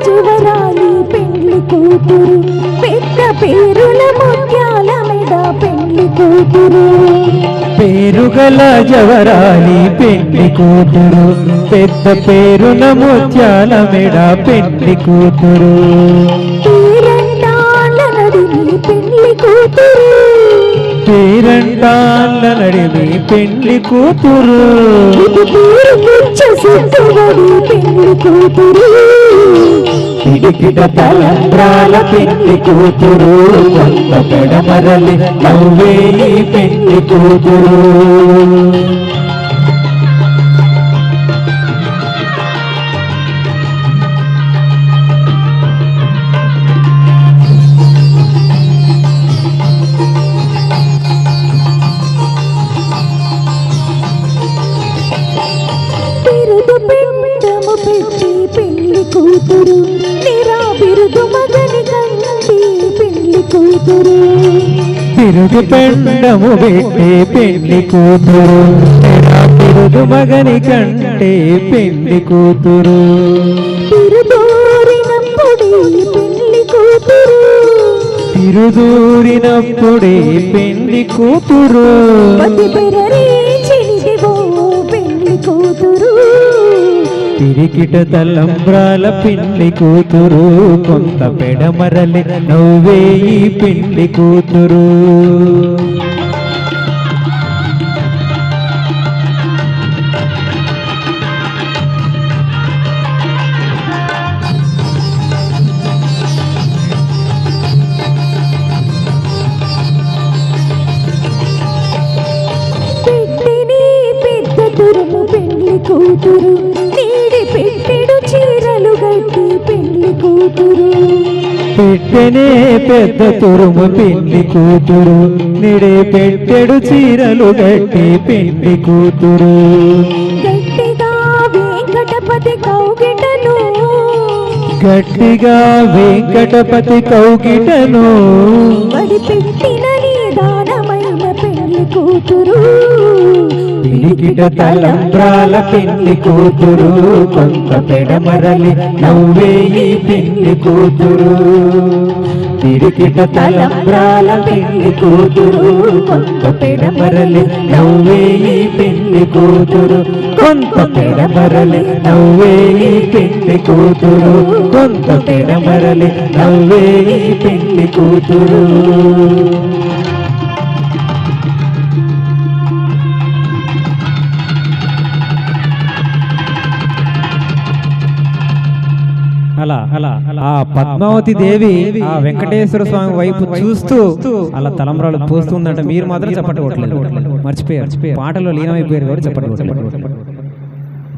చివరాలి పెళ్లి కూతురు పెద్ద పేరుల ముత్యాల మెడ పెళ్లి కూతురు పేరుగల జవరాలి పెళ్లి కూతురు పెద్ద పేరుల ముత్యాల మెడ పెళ్లి కూతురు పేరంటాల నడిమి పెళ్లి కూతురు పేరంటాల నడిమి పెళ్లి కూతురు పెళ్లి కూతురు పిడికిట తలంబ్రాల పెళ్లి కూతురు కొత్త పెడమరలి నవ్వేలి పెళ్లి కూతురు కూతురు నిరా బిరుదు మగని కంటి పెళ్లి కూతురు బిరుదు పెండము పెట్టి పెళ్లి కూతురు నిరా బిరుదు మగని కంటే పెళ్లి కూతురు తిరుదూరినప్పుడే పెళ్లి కూతురు తిరుదూరినప్పుడే పెళ్లి కూతురు పతి పెరరే చిలిదివో పెళ్లి కూతురు పిరికిట తలంబ్రాల పెళ్లి కూతురు కొంత పెడమరలి నవ్వేయి పెళ్లి కూతురు పెట్టిని పెద్ద తురుము పెళ్లి కూతురు పెట్టెడు చీరలు గట్టి పెళ్లి కూతురు పెట్టెనే పెద్ద తురుము పెళ్లి కూతురు నిడే పెట్టెడు చీరలు గట్టి పెళ్లి కూతురు గట్టిగా వెంకటపతి కౌగిటను గట్టిగా వెంకటపతి కౌగిటను వడి పెట్టిన నిదానమైన పెళ్లి కూతురు పిడికిట తలంబ్రాల పెళ్లి కూతురు కొంత పెడమరలి నవ్వేయి పెళ్లి కూతురు పిడికిట తలంబ్రాల పెళ్లి కూతురు కొంత పెడమరలి నవ్వేయి పెళ్లి కూతురు కొంత పెడమరలి నవ్వేయి పెళ్లి కూతురు కొంత పెడమరలి నవ్వేయి పెళ్లి కూతురు ఆ పద్మావతి దేవి ఆ వెంకటేశ్వర స్వామి వైపు చూస్తూ అలా తలంబ్రాలు పోస్తుందంటే మీరు మాత్రం చెప్పట్టుకోవట్లేదు, మర్చిపోయారు, పాటలో లీనమైపోయారు కాబట్టి చెప్పట్టుకోవట్లేదు.